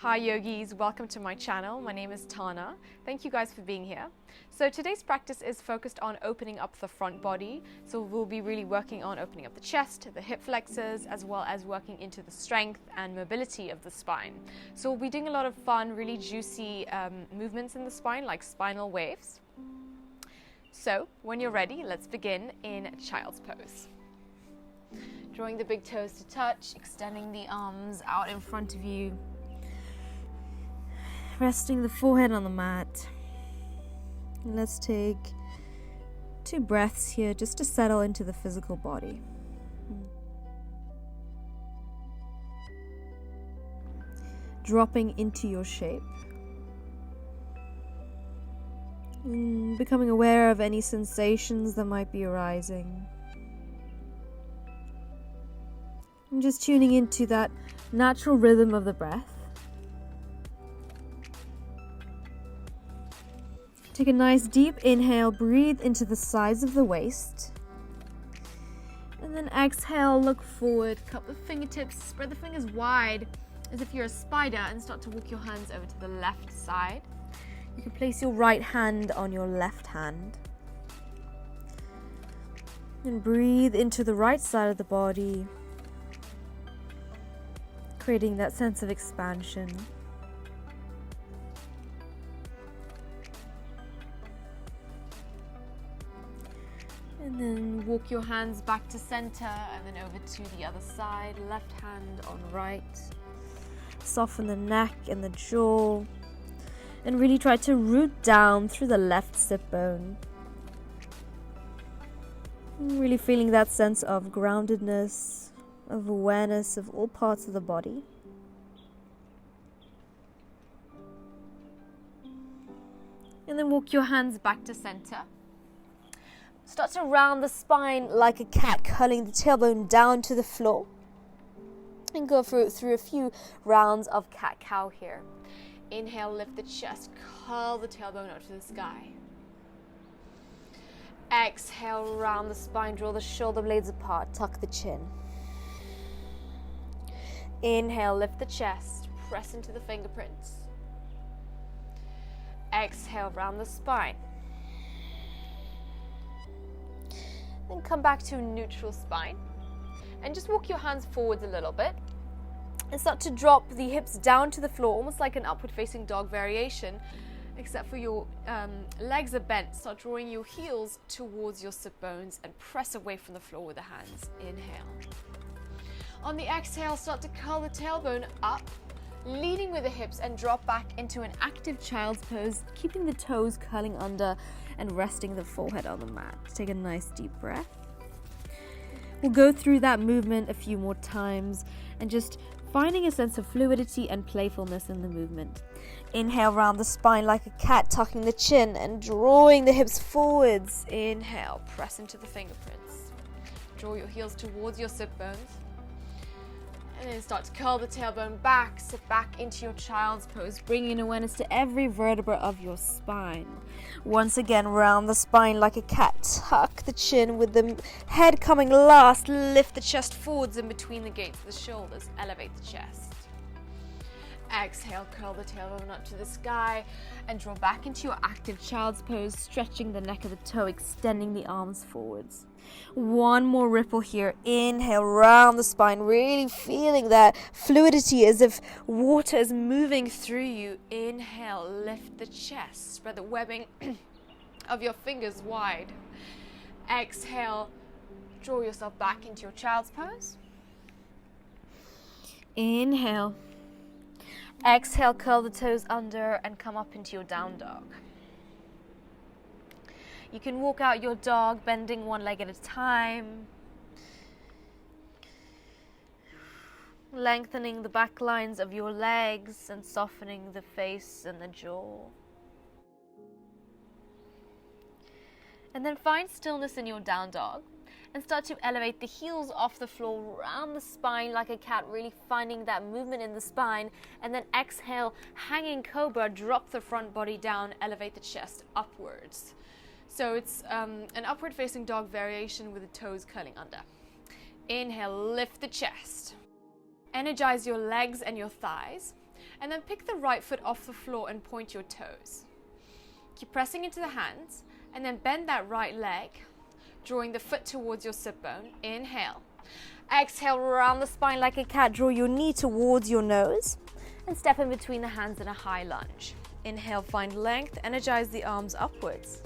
Hi yogis, welcome to my channel. My name is Tana. Thank you guys for being here. So today's practice is focused on opening up the front body. So we'll be really working on opening up the chest, the hip flexors, as well as working into the strength and mobility of the spine. So we'll be doing a lot of fun, really juicy movements in the spine, like spinal waves. So when you're ready, let's begin in child's pose. Drawing the big toes to touch, extending the arms out in front of you. Resting the forehead on the mat. Let's take 2 breaths here just to settle into the physical body. Dropping into your shape. Becoming aware of any sensations that might be arising. And just tuning into that natural rhythm of the breath. Take a nice deep inhale, breathe into the sides of the waist. And then exhale, look forward, cup the fingertips, spread the fingers wide as if you're a spider and start to walk your hands over to the left side. You can place your right hand on your left hand. And breathe into the right side of the body, creating that sense of expansion. And then walk your hands back to center and then over to the other side. Left hand on right. Soften the neck and the jaw. And really try to root down through the left sit bone. Really feeling that sense of groundedness, of awareness of all parts of the body. And then walk your hands back to center. Start to round the spine like a cat, curling the tailbone down to the floor. And go through a few rounds of cat-cow here. Inhale, lift the chest, curl the tailbone up to the sky. Exhale, round the spine, draw the shoulder blades apart, tuck the chin. Inhale, lift the chest, press into the fingerprints. Exhale, round the spine. Then come back to neutral spine and just walk your hands forwards a little bit and start to drop the hips down to the floor, almost like an upward facing dog variation, except for your legs are bent. Start drawing your heels towards your sit bones and press away from the floor with the hands. Inhale. On the exhale, start to curl the tailbone up, leading with the hips, and drop back into an active child's pose, keeping the toes curling under and resting the forehead on the mat. Take a nice deep breath. We'll go through that movement a few more times and just finding a sense of fluidity and playfulness in the movement. Inhale, round the spine like a cat, tucking the chin and drawing the hips forwards. Inhale, press into the fingerprints. Draw your heels towards your sit bones. And then start to curl the tailbone back, sit back into your child's pose, bringing awareness to every vertebra of your spine. Once again, round the spine like a cat, tuck the chin with the head coming last, lift the chest forwards in between the gates of the shoulders, elevate the chest. Exhale, curl the tailbone up to the sky and draw back into your active child's pose, stretching the neck of the toe, extending the arms forwards. One more ripple here. Inhale, round the spine, really feeling that fluidity as if water is moving through you. Inhale, lift the chest, spread the webbing of your fingers wide. Exhale, draw yourself back into your child's pose. Inhale. Exhale, curl the toes under and come up into your down dog. You can walk out your dog, bending one leg at a time. Lengthening the back lines of your legs and softening the face and the jaw. And then find stillness in your down dog and start to elevate the heels off the floor, round the spine like a cat, really finding that movement in the spine. And then exhale, hanging cobra, drop the front body down, elevate the chest upwards. So it's an upward facing dog variation with the toes curling under. Inhale, lift the chest. Energize your legs and your thighs. And then pick the right foot off the floor and point your toes. Keep pressing into the hands and then bend that right leg, drawing the foot towards your sit bone. Inhale. Exhale, round the spine like a cat. Draw your knee towards your nose and step in between the hands in a high lunge. Inhale, find length. Energize the arms upwards.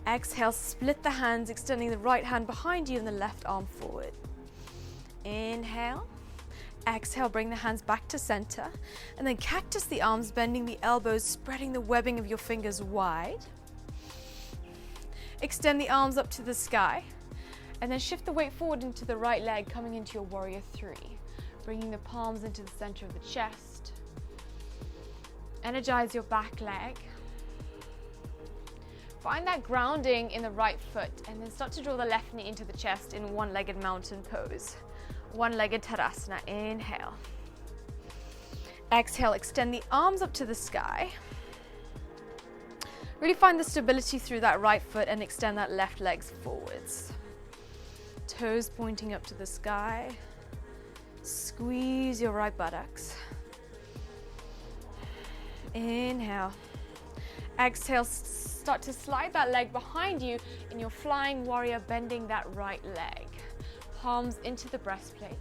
Exhale, split the hands, extending the right hand behind you and the left arm forward. Inhale. Exhale, bring the hands back to center. And then cactus the arms, bending the elbows, spreading the webbing of your fingers wide. Extend the arms up to the sky. And then shift the weight forward into the right leg, coming into your warrior three. Bringing the palms into the center of the chest. Energize your back leg. Find that grounding in the right foot and then start to draw the left knee into the chest in one-legged mountain pose. One-legged Tadasana. Inhale. Exhale, extend the arms up to the sky. Really find the stability through that right foot and extend that left leg forwards. Toes pointing up to the sky. Squeeze your right buttocks. Inhale. Exhale, start to slide that leg behind you in your flying warrior, bending that right leg. Palms into the breastplate.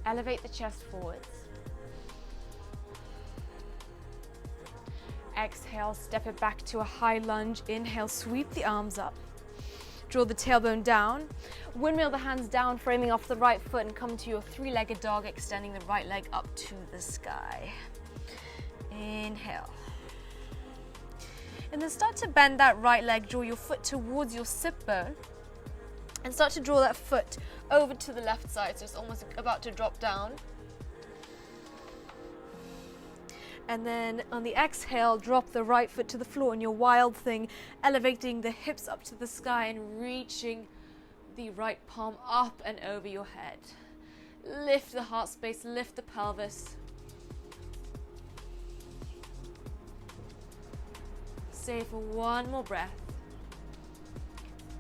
Elevate the chest forwards. Exhale, step it back to a high lunge. Inhale, sweep the arms up. Draw the tailbone down. Windmill the hands down, framing off the right foot and come to your three-legged dog, extending the right leg up to the sky. Inhale. And then start to bend that right leg, draw your foot towards your sit bone and start to draw that foot over to the left side, so it's almost about to drop down. And then on the exhale, drop the right foot to the floor in your wild thing, elevating the hips up to the sky and reaching the right palm up and over your head. Lift the heart space, lift the pelvis. Stay for one more breath.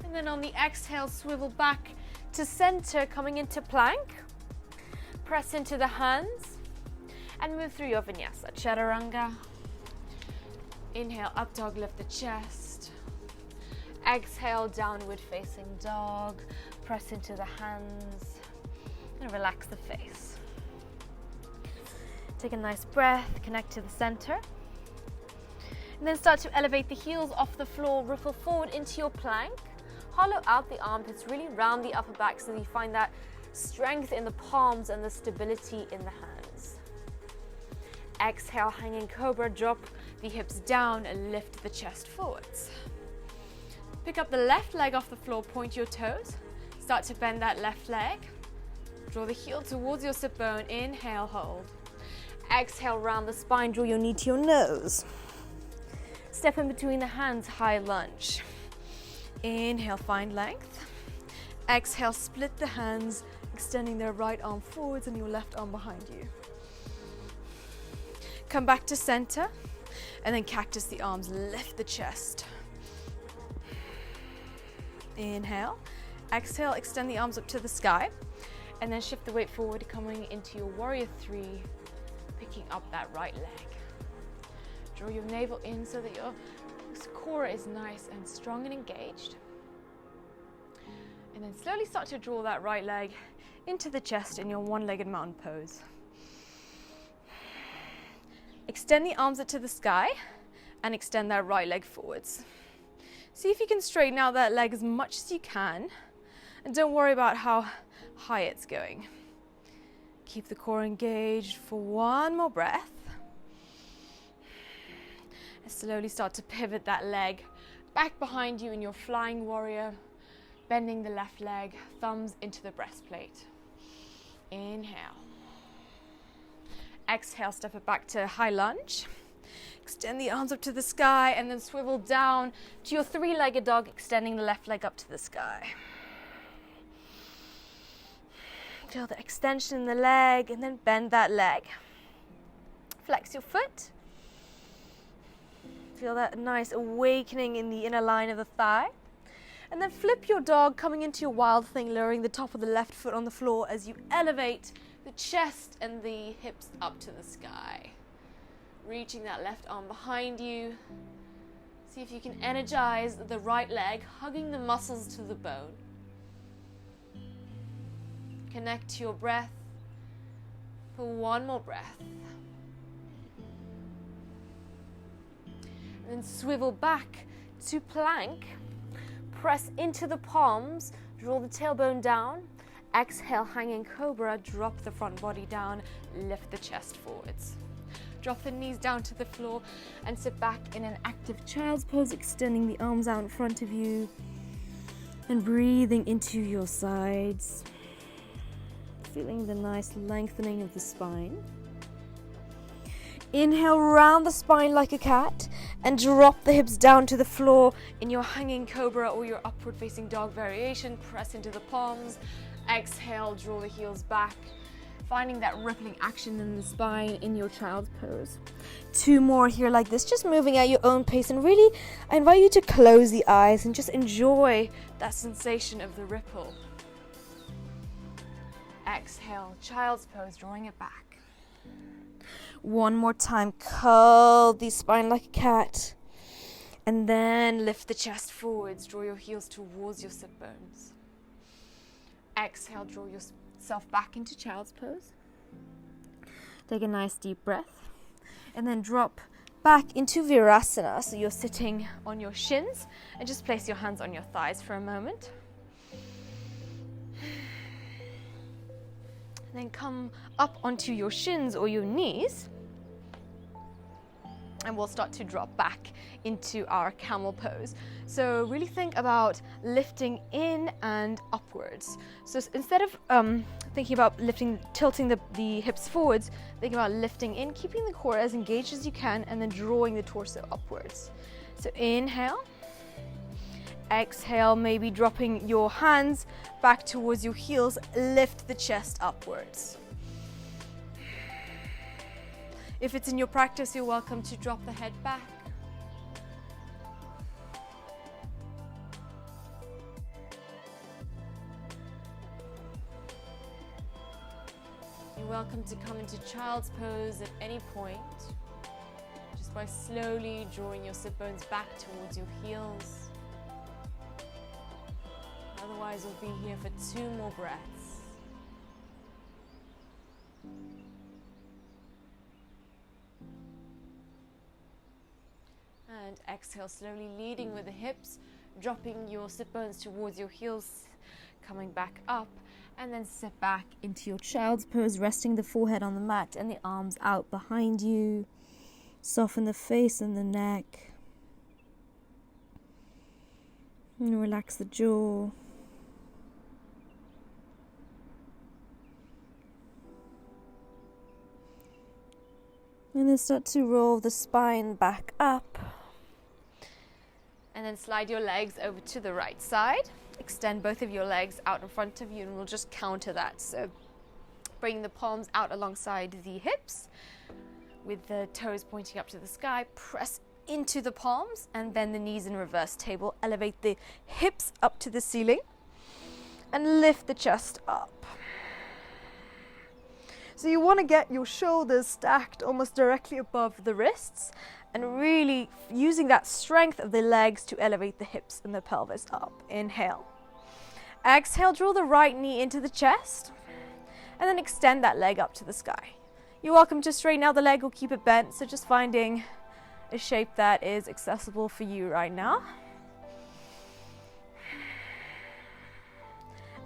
And then on the exhale, swivel back to center, coming into plank. Press into the hands and move through your Vinyasa. Chaturanga. Inhale, up dog, lift the chest. Exhale, downward facing dog. Press into the hands and relax the face. Take a nice breath, connect to the center. And then start to elevate the heels off the floor, ripple forward into your plank. Hollow out the armpits, really round the upper back so that you find that strength in the palms and the stability in the hands. Exhale, hanging cobra, drop the hips down and lift the chest forwards. Pick up the left leg off the floor, point your toes. Start to bend that left leg. Draw the heel towards your sit bone. Inhale, hold. Exhale, round the spine, draw your knee to your nose. Step in between the hands, high lunge. Inhale, find length. Exhale, split the hands, extending their right arm forwards and your left arm behind you. Come back to center and then cactus the arms, lift the chest. Inhale. Exhale, extend the arms up to the sky and then shift the weight forward, coming into your warrior three, picking up that right leg. Draw your navel in so that your core is nice and strong and engaged. And then slowly start to draw that right leg into the chest in your one-legged mountain pose. Extend the arms up to the sky and extend that right leg forwards. See if you can straighten out that leg as much as you can and don't worry about how high it's going. Keep the core engaged for one more breath. And slowly start to pivot that leg back behind you in your flying warrior, bending the left leg, thumbs into the breastplate. Inhale. Exhale, step it back to high lunge. Extend the arms up to the sky and then swivel down to your three-legged dog, extending the left leg up to the sky. Feel the extension in the leg and then bend that leg. Flex your foot. Feel that nice awakening in the inner line of the thigh. And then flip your dog, coming into your wild thing, lowering the top of the left foot on the floor as you elevate the chest and the hips up to the sky. Reaching that left arm behind you. See if you can energize the right leg, hugging the muscles to the bone. Connect to your breath for one more breath. And then swivel back to plank. Press into the palms, draw the tailbone down. Exhale, hanging cobra, drop the front body down, lift the chest forwards. Drop the knees down to the floor and sit back in an active child's pose, extending the arms out in front of you and breathing into your sides. Feeling the nice lengthening of the spine. Inhale, round the spine like a cat and drop the hips down to the floor in your hanging cobra or your upward facing dog variation. Press into the palms. Exhale, draw the heels back, finding that rippling action in the spine in your child's pose. 2 more here like this, just moving at your own pace, and really I invite you to close the eyes and just enjoy that sensation of the ripple. Exhale, child's pose, drawing it back. 1 more time, curl the spine like a cat, and then lift the chest forwards, draw your heels towards your sit bones. Exhale, draw yourself back into child's pose. Take a nice deep breath, and then drop back into Virasana. So you're sitting on your shins, and just place your hands on your thighs for a moment. And then come up onto your shins or your knees, and we'll start to drop back into our camel pose. So really think about lifting in and upwards. So instead of thinking about tilting the hips forwards, think about lifting in, keeping the core as engaged as you can, and then drawing the torso upwards. So inhale. Exhale, maybe dropping your hands back towards your heels, lift the chest upwards. If it's in your practice, you're welcome to drop the head back. You're welcome to come into child's pose at any point, just by slowly drawing your sit bones back towards your heels. Otherwise, we'll be here for 2 more breaths. And exhale, slowly leading with the hips, dropping your sit bones towards your heels, coming back up, and then sit back into your child's pose, resting the forehead on the mat and the arms out behind you. Soften the face and the neck. And relax the jaw. And then start to roll the spine back up. And then slide your legs over to the right side. Extend both of your legs out in front of you, and we'll just counter that. So bring the palms out alongside the hips with the toes pointing up to the sky. Press into the palms and bend the knees in reverse table. Elevate the hips up to the ceiling and lift the chest up. So you want to get your shoulders stacked almost directly above the wrists, and really using that strength of the legs to elevate the hips and the pelvis up. Inhale. Exhale, draw the right knee into the chest, and then extend that leg up to the sky. You're welcome to straighten out the leg or keep it bent, so just finding a shape that is accessible for you right now.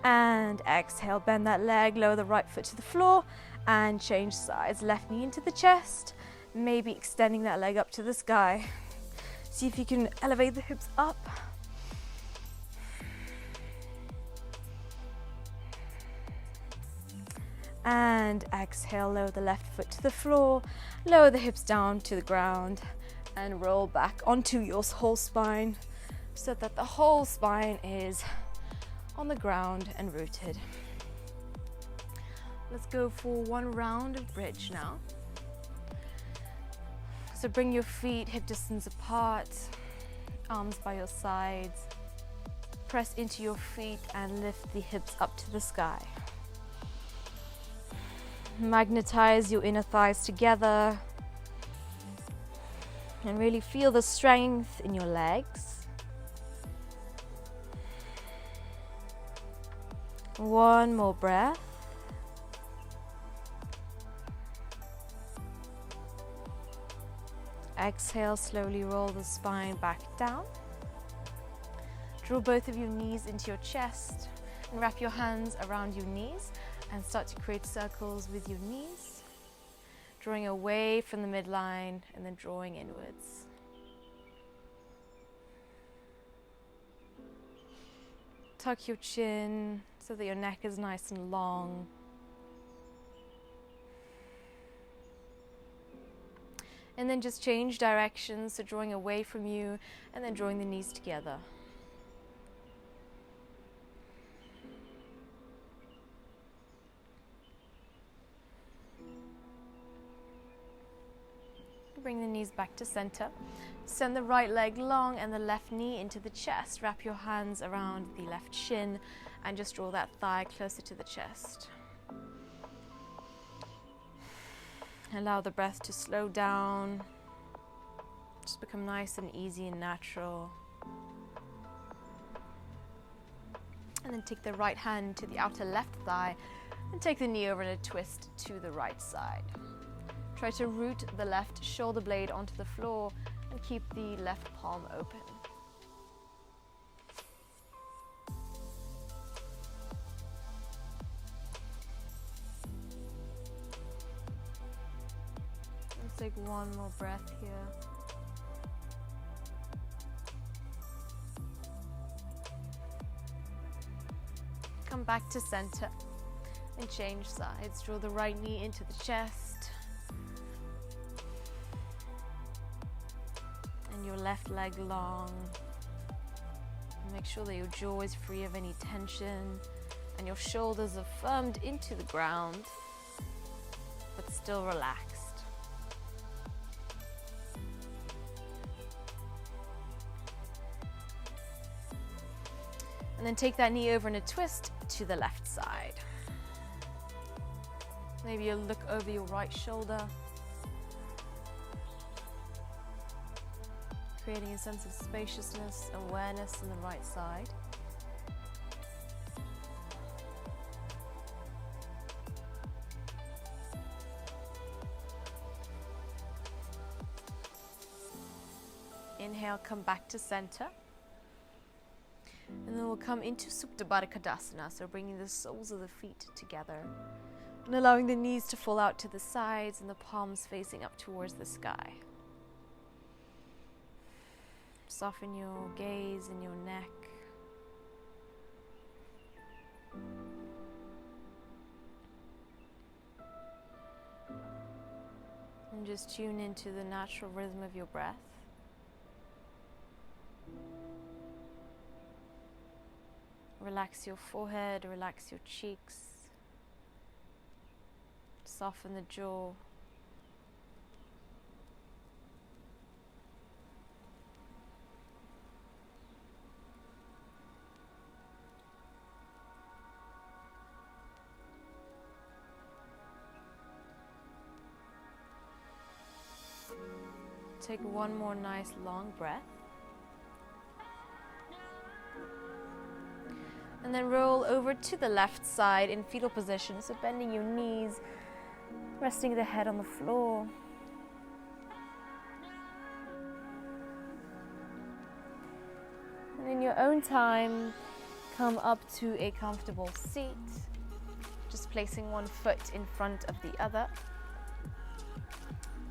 And exhale, bend that leg, lower the right foot to the floor, and change sides. Left knee into the chest, maybe extending that leg up to the sky. See if you can elevate the hips up. And exhale, lower the left foot to the floor, lower the hips down to the ground, and roll back onto your whole spine so that the whole spine is on the ground and rooted. Let's go for 1 round of bridge now. So bring your feet hip distance apart, arms by your sides. Press into your feet and lift the hips up to the sky. Magnetize your inner thighs together and really feel the strength in your legs. One more breath. Exhale, slowly roll the spine back down. Draw both of your knees into your chest and wrap your hands around your knees and start to create circles with your knees, drawing away from the midline and then drawing inwards. Tuck your chin so that your neck is nice and long. And then just change directions, so drawing away from you and then drawing the knees together. Bring the knees back to center. Send the right leg long and the left knee into the chest. Wrap your hands around the left shin and just draw that thigh closer to the chest. Allow the breath to slow down. Just become nice and easy and natural. And then take the right hand to the outer left thigh and take the knee over in a twist to the right side. Try to root the left shoulder blade onto the floor and keep the left palm open. Let's take one more breath here. Come back to center and change sides. Draw the right knee into the chest. And your left leg long. And make sure that your jaw is free of any tension and your shoulders are firmed into the ground, but still relaxed. And then take that knee over in a twist to the left side. Maybe you'll look over your right shoulder, creating a sense of spaciousness, awareness in the right side. Inhale, come back to center. And then we'll come into Supta Baddha Konasana, so bringing the soles of the feet together and allowing the knees to fall out to the sides and the palms facing up towards the sky. Soften your gaze and your neck. And just tune into the natural rhythm of your breath. Relax your forehead, relax your cheeks. Soften the jaw. Take one more nice long breath. And then roll over to the left side in fetal position, so bending your knees, resting the head on the floor. And in your own time, come up to a comfortable seat, just placing one foot in front of the other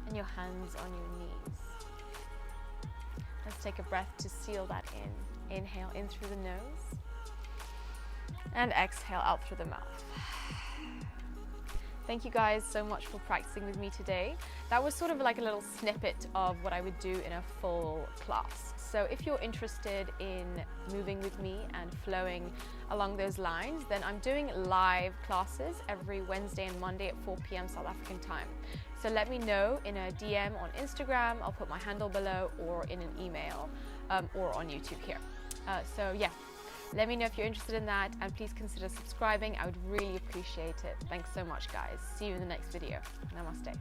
and your hands on your knees. Let's take a breath to seal that in. Inhale in through the nose. And exhale out through the mouth. Thank you guys so much for practicing with me today. That was sort of like a little snippet of what I would do in a full class. So if you're interested in moving with me and flowing along those lines, then I'm doing live classes every Wednesday and Monday at 4 p.m. South African time. So let me know in a DM on Instagram, I'll put my handle below, or in an email, or on YouTube here. So yeah. Let me know if you're interested in that, and please consider subscribing. I would really appreciate it. Thanks so much, guys. See you in the next video. Namaste.